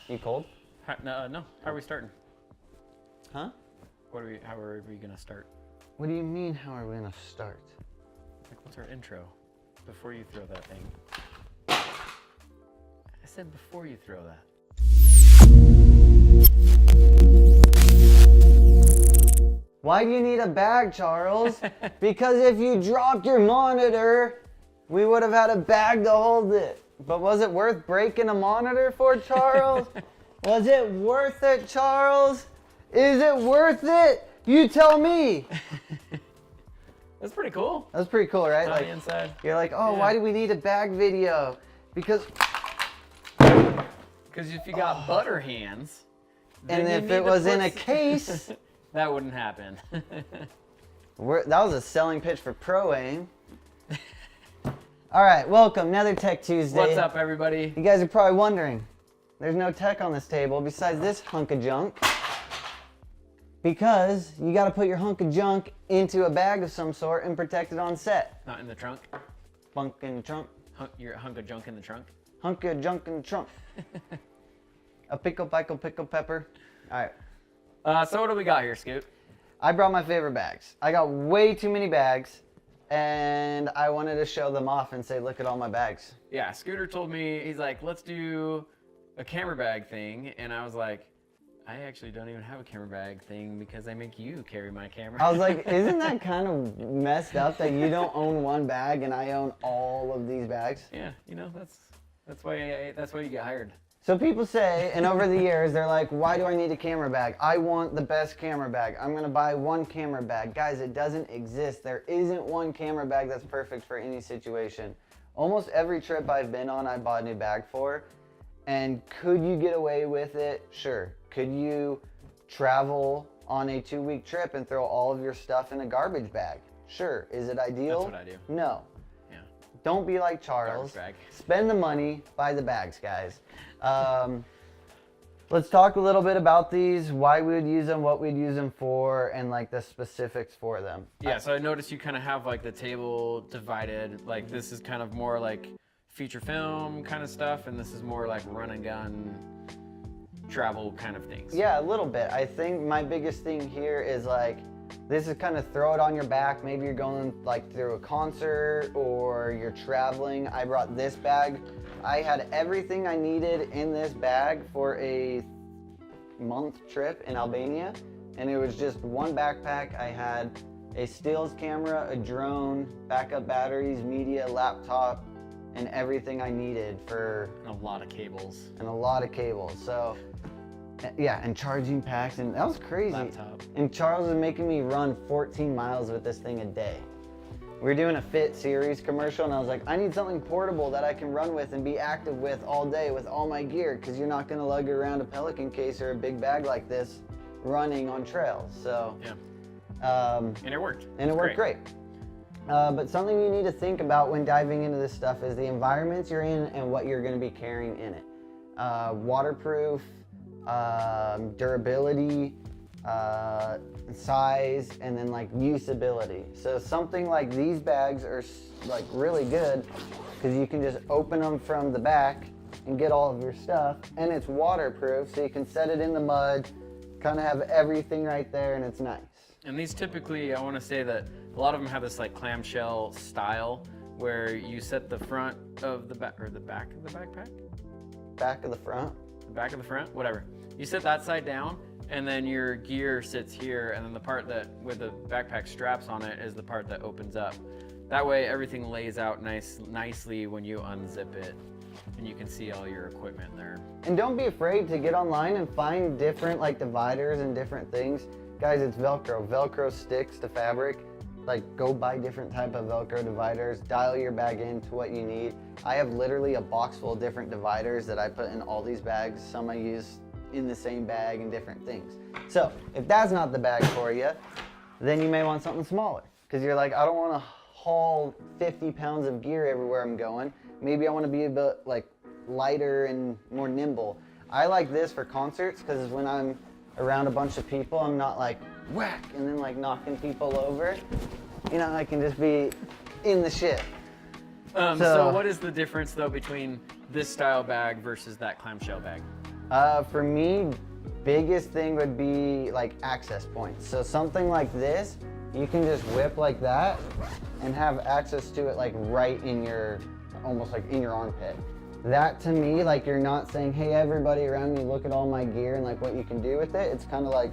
You cold? No. How are we starting? Huh? How are we gonna start? What do you mean, how are we gonna start? Like, what's our intro? Before you throw that thing. I said before you throw that. Why do you need a bag, Charles? Because if you dropped your monitor, we would have had a bag to hold it. But was it worth breaking a monitor for, Charles? Was it worth it, Charles? Is it worth it? You tell me. That's pretty cool. That's pretty cool, right? Like inside. You're like, oh, yeah. Why do we need a bag video? Because if you got butter hands, and if it was in a case, that wouldn't happen. That was a selling pitch for Pro Aim. All right, welcome, another Tech Tuesday. What's up, everybody? You guys are probably wondering, there's no tech on this table besides this hunk of junk. Because you got to put your hunk of junk into a bag of some sort and protect it on set. Not in the trunk? Bunk in the trunk. Your hunk of junk in the trunk? Hunk of junk in the trunk. A pickle, pepper. All right. So what do we got here, Scoot? I brought my favorite bags. I got way too many bags, and I wanted to show them off and say, look at all my bags. Yeah, Scooter told me, he's like, let's do a camera bag thing, and I was like, I actually don't even have a camera bag thing because I make you carry my camera. I was like, isn't that kind of messed up that you don't own one bag and I own all of these bags? Yeah, you know, that's why you get hired. So people say, and over the years, they're like, why do I need a camera bag? I want the best camera bag. I'm gonna buy one camera bag. Guys, it doesn't exist. There isn't one camera bag that's perfect for any situation. Almost every trip I've been on, I bought a new bag for. And could you get away with it? Sure. Could you travel on a 2-week trip and throw all of your stuff in a garbage bag? Sure. Is it ideal? That's what I do. No. Yeah. Don't be like Charles. Garbage bag. Spend the money, buy the bags, guys. Let's talk a little bit about these, why we would use them, what we'd use them for, and like the specifics for them. Yeah, so I noticed you kind of have like the table divided. Like this is kind of more like feature film kind of stuff, and this is more like run and gun travel kind of things. Yeah, a little bit. I think my biggest thing here is like, this is kind of throw it on your back. Maybe you're going like through a concert or you're traveling. I brought this bag. I had everything I needed in this bag for a month trip in Albania. And it was just one backpack. I had a stills camera, a drone, backup batteries, media, laptop, and everything I needed for a lot of cables. So yeah, and charging packs, and that was crazy. Laptop. And Charles was making me run 14 miles with this thing a day. We were doing a Fit series commercial, and I was like, I need something portable that I can run with and be active with all day with all my gear, because you're not going to lug around a Pelican case or a big bag like this running on trails. So yeah, and it worked. And it worked great. But something you need to think about when diving into this stuff is the environments you're in and what you're going to be carrying in it. Waterproof, durability, size, and then like usability. So something like these bags are like really good because you can just open them from the back and get all of your stuff, and it's waterproof, so you can set it in the mud, kind of have everything right there, and it's nice. And these typically, I want to say that a lot of them have this like clamshell style where you set the front of the back, or the back of the backpack? Back of the front? The back of the front, whatever. You set that side down, and then your gear sits here, and then the part that with the backpack straps on it is the part that opens up. That way everything lays out nicely when you unzip it, and you can see all your equipment there. And don't be afraid to get online and find different like dividers and different things. Guys, it's Velcro. Velcro sticks to fabric. Like, go buy different type of Velcro dividers, dial your bag into what you need. I have literally a box full of different dividers that I put in all these bags. Some I use in the same bag and different things. So if that's not the bag for you, then you may want something smaller. Because you're like, I don't want to haul 50 pounds of gear everywhere I'm going. Maybe I want to be a bit like lighter and more nimble. I like this for concerts because when I'm around a bunch of people, I'm not like whack and then like knocking people over. You know, I can just be in the shit. So what is the difference though between this style bag versus that clamshell bag? For me, biggest thing would be like access points. So something like this, you can just whip like that and have access to it like right in your, almost like in your armpit. That to me, like you're not saying, hey everybody around me, look at all my gear and like what you can do with it. It's kind of like,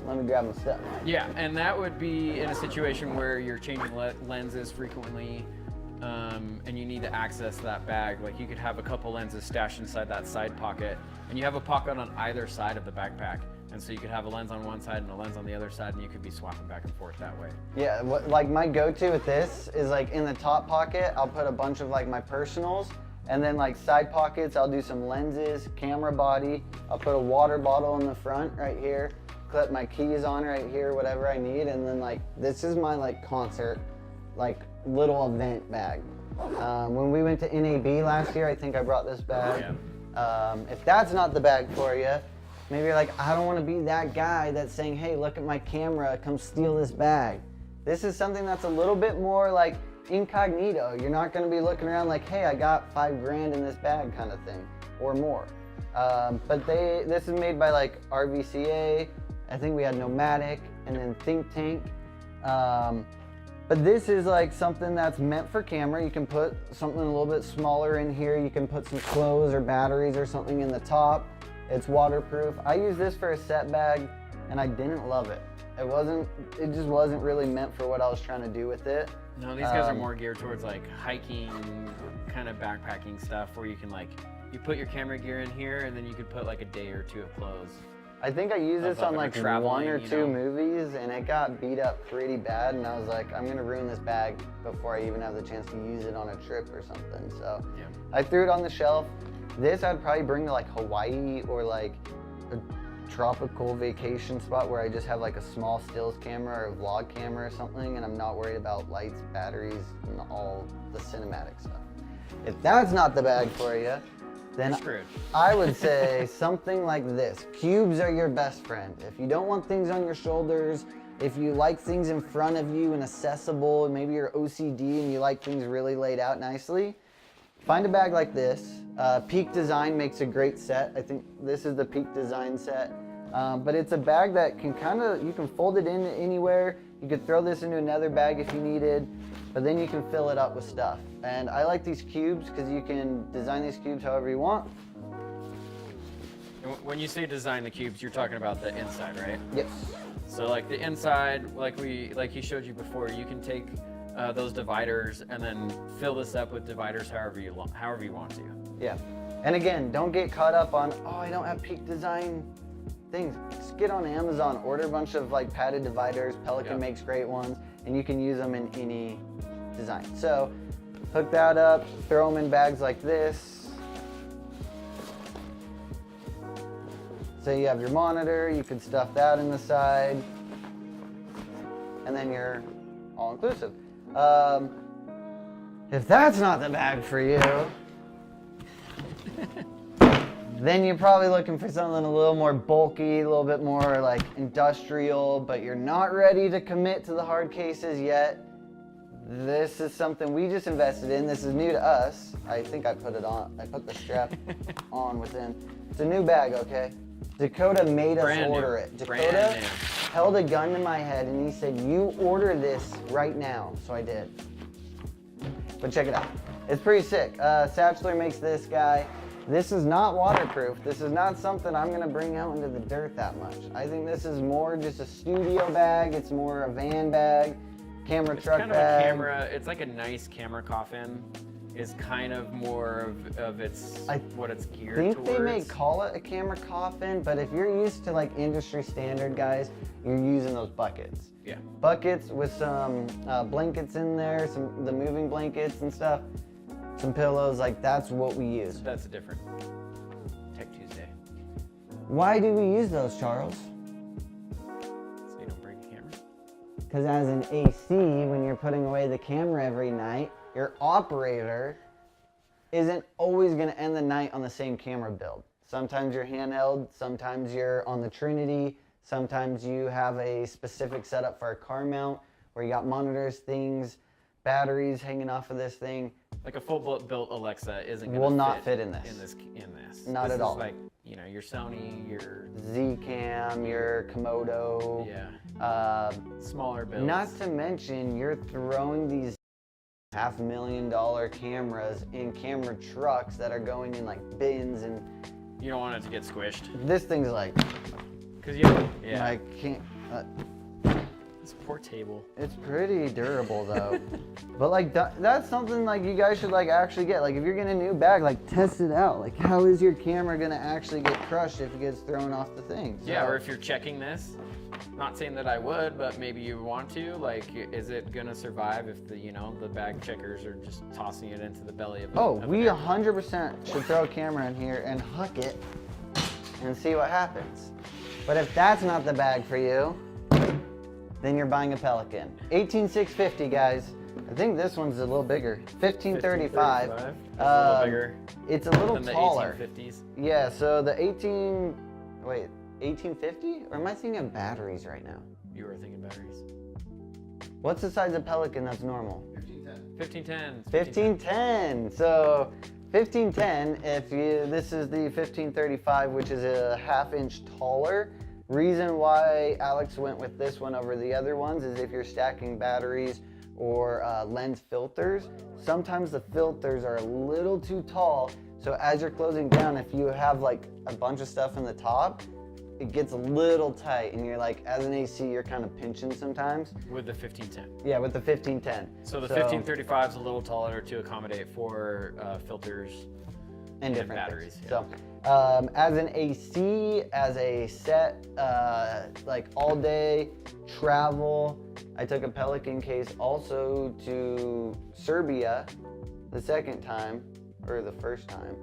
let me grab my stuff. Yeah, and that would be in a situation where you're changing lenses frequently, and you need to access that bag. Like you could have a couple lenses stashed inside that side pocket, and you have a pocket on either side of the backpack. And so you could have a lens on one side and a lens on the other side, and you could be swapping back and forth that way. Yeah, like my go-to with this is like in the top pocket, I'll put a bunch of like my personals, and then like side pockets, I'll do some lenses, camera body. I'll put a water bottle in the front right here, clip my keys on right here, whatever I need. And then like, this is my like concert, like little event bag. When we went to NAB last year, I think I brought this bag. Yeah. If that's not the bag for you, maybe you're like, I don't want to be that guy that's saying, hey, look at my camera, come steal this bag. This is something that's a little bit more like incognito. You're not going to be looking around like, hey, I got $5,000 in this bag kind of thing, or more. But this is made by like RVCA. I think we had Nomadic and then Think Tank. But this is like something that's meant for camera. You can put something a little bit smaller in here. You can put some clothes or batteries or something in the top. It's waterproof. I use this for a set bag and I didn't love it. It just wasn't really meant for what I was trying to do with it. No, these guys are more geared towards like hiking, kind of backpacking stuff where you can like, you put your camera gear in here and then you could put like a day or two of clothes. I think I used this on like one or two movies and it got beat up pretty bad, and I was like, I'm gonna ruin this bag before I even have the chance to use it on a trip or something. So yeah. I threw it on the shelf. This I'd probably bring to like Hawaii or like a tropical vacation spot where I just have like a small stills camera or a vlog camera or something, and I'm not worried about lights, batteries, and all the cinematic stuff. If that's not the bag for you, then I would say something like this. Cubes are your best friend. If you don't want things on your shoulders, if you like things in front of you and accessible, and maybe you're OCD and you like things really laid out nicely, find a bag like this. Peak Design makes a great set. I think this is the Peak Design set. But it's a bag that can you can fold it in anywhere. You could throw this into another bag if you needed, but then you can fill it up with stuff. And I like these cubes because you can design these cubes however you want. When you say design the cubes, you're talking about the inside, right? Yes. So like the inside, like he showed you before, you can take those dividers and then fill this up with dividers however you want to. Yeah. And again, don't get caught up on, oh, I don't have Peak Design things. Just get on Amazon, order a bunch of like padded dividers. Pelican makes great ones, and you can use them in any design. So hook that up, throw them in bags like this. So you have your monitor, you could stuff that in the side, and then you're all inclusive. If that's not the bag for you, then you're probably looking for something a little more bulky, a little bit more like industrial, but you're not ready to commit to the hard cases yet. This is something we just invested in. This is new to us. I think I put it on. I put the strap on within. It's a new bag, okay? Dakota made us order it. Dakota held a gun to my head and he said, you order this right now. So I did. But check it out. It's pretty sick. Satchler makes this guy. This is not waterproof. This is not something I'm gonna bring out into the dirt that much. I think this is more just a studio bag. It's more a van bag, truck kind of bag. A camera. It's like a nice camera coffin. Is kind of more of its what it's geared towards. I think they may call it a camera coffin, but if you're used to like industry standard guys, you're using those buckets. Yeah. Buckets with some blankets in there, the moving blankets and stuff, some pillows, like that's what we use. That's a different Tech Tuesday. Why do we use those, Charles? So you don't break a camera? Because as an AC, when you're putting away the camera every night, your operator isn't always going to end the night on the same camera build. Sometimes you're handheld, sometimes you're on the Trinity, sometimes you have a specific setup for a car mount where you got monitors, things, batteries hanging off of this thing. Like a full built Alexa isn't going to will not fit in this. In this. Not at all. Like you know, your Sony, your Z-Cam, your Komodo. smaller builds. Not to mention, you're throwing these $500,000 cameras in camera trucks that are going in like bins, and you don't want it to get squished. this thing's like, Cause I can't. This poor table. It's pretty durable though. But like that's something like you guys should like actually get. Like if you're getting a new bag, like test it out. Like how is your camera gonna actually get crushed if it gets thrown off the thing? Yeah, or if you're checking this, not saying that I would, but maybe you want to. Like, is it gonna survive if the the bag checkers are just tossing it into the belly of? We 100% should throw a camera in here and hook it and see what happens. But if that's not the bag for you, then you're buying a Pelican. 18650, guys. I think this one's a little bigger. 1535. It's a little bigger. It's a little than taller. The 1850s. Yeah, so the 1850? Or am I thinking of batteries right now? You were thinking batteries. What's the size of Pelican that's normal? 1510. 1510. So 1510, this is the 1535, which is a ½ inch taller. Reason why Alex went with this one over the other ones is if you're stacking batteries or lens filters, sometimes the filters are a little too tall. So as you're closing down, if you have like a bunch of stuff in the top, it gets a little tight, and you're like, as an AC, you're kind of pinching sometimes. With the 1510. Yeah, with the 1510. So the 1535 is a little taller to accommodate for filters and different batteries. Yeah. So, as an AC, as a set, like all day travel, I took a Pelican case also to Serbia the second time, or the first time.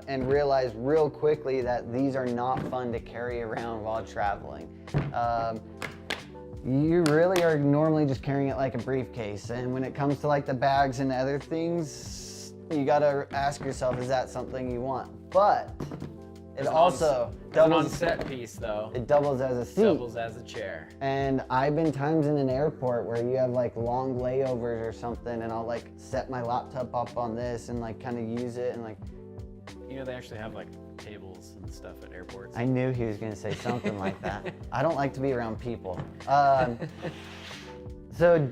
And realized real quickly that these are not fun to carry around while traveling. You really are normally just carrying it like a briefcase, and when it comes to like the bags and other things, you gotta ask yourself, is that something you want? But it also doubles. It's an on-set piece though. It doubles as a seat. Doubles as a chair. And I've been times in an airport where you have like long layovers or something, and I'll like set my laptop up on this and like kind of use it and like. They actually have like tables and stuff at airports. I knew he was gonna say something like that. I don't like to be around people. So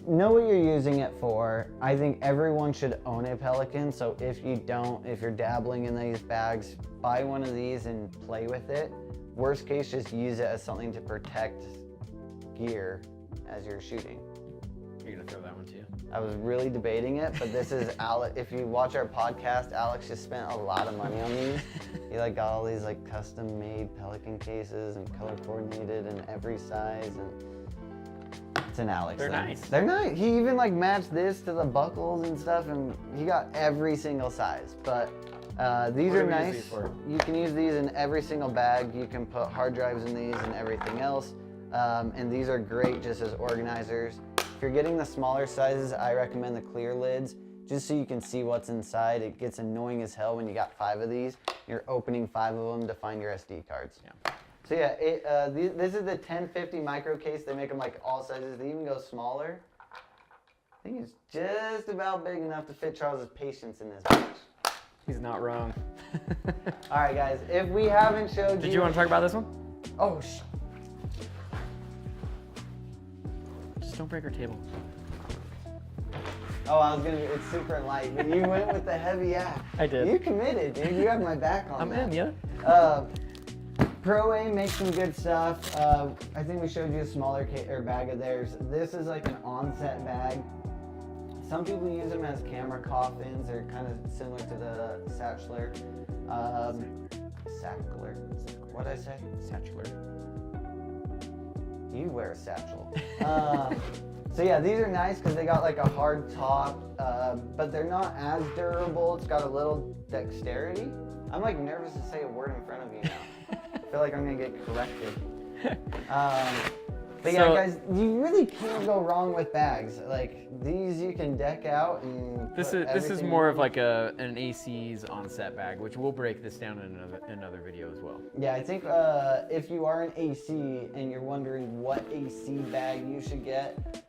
know what you're using it for. I think everyone should own a Pelican. So if you don't, if you're dabbling in these bags, buy one of these and play with it. Worst case, just use it as something to protect gear as you're shooting. You're gonna throw that one too? I was really debating it, but this is Alex. If you watch our podcast, Alex just spent a lot of money on these. He like got all these like custom made Pelican cases and color coordinated in every size, and it's an Alex They're thing. nice. They're nice. He even like matched this to the buckles and stuff, and he got every single size. But these What are do we use nice. these for? You can use these in every single bag. You can put hard drives in these and everything else. And these are great just as organizers. If you're getting the smaller sizes, I recommend the clear lids, just so you can see what's inside. It gets annoying as hell when you got 5 of these. You're opening 5 of them to find your SD cards. Yeah. So yeah, this is the 1050 micro case. They make them like all sizes. They even go smaller. I think it's just about big enough to fit Charles's patience in this bitch. He's not wrong. All right, guys, if we haven't showed you... Did you want to talk about this one? Oh, Just don't break our table. Oh, I was gonna. It's super light, but you went with the heavy act. I did. You committed, dude. You have my back on I'm that. in, yeah. Pro A makes some good stuff. I think we showed you a smaller bag of theirs. This is like an on-set bag. Some people use them as camera coffins. They're kind of similar to the Satchler. Sackler. What'd I say? Satchler. You wear a satchel. So yeah, these are nice because they got like a hard top, but they're not as durable. It's got a little dexterity. I'm like nervous to say a word in front of you now. I feel like I'm gonna get corrected. But yeah, guys, you really can't go wrong with bags. Like these, you can deck out and. This is more of like an AC's on-set bag, which we'll break this down in another video as well. Yeah, I think if you are an AC and you're wondering what AC bag you should get,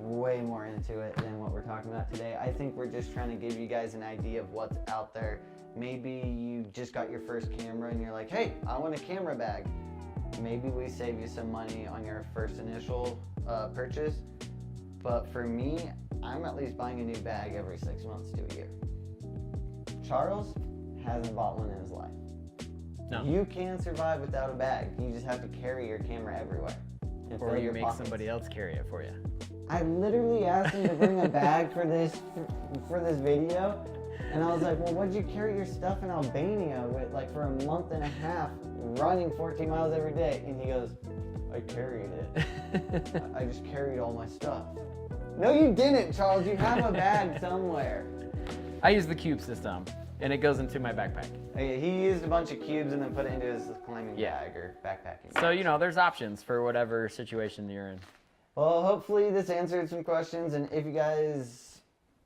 way more into it than what we're talking about today. I think we're just trying to give you guys an idea of what's out there Maybe you just got your first camera and you're like, hey, I want a camera bag. Maybe we save you some money on your first initial purchase. But for me, I'm at least buying a new bag every 6 months to a year. Charles hasn't bought one in his life. No. You can survive without a bag. You just have to carry your camera everywhere. And Or fill you your make pockets. somebody else carry it for you. I literally asked him to bring a bag for this video, and I was like, well, what'd you carry your stuff in Albania with, like, for a month and a half, running 14 miles every day? And he goes, I carried it. I just carried all my stuff. No, you didn't, Charles. You have a bag somewhere. I use the cube system, and it goes into my backpack. He used a bunch of cubes and then put it into his climbing Yeah. bag or backpacking So, bag. you know, there's options for whatever situation you're in. Well, hopefully this answered some questions, and if you guys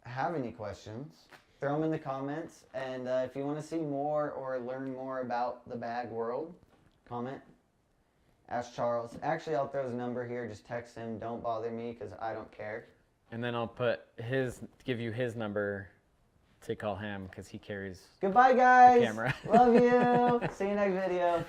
have any questions, throw them in the comments. And if you want to see more or learn more about the bag world, comment. Ask Charles. Actually, I'll throw his number here. Just text him. Don't bother me because I don't care. And then I'll give you his number to call him because he carries Goodbye, guys. camera. Love you. See you next video.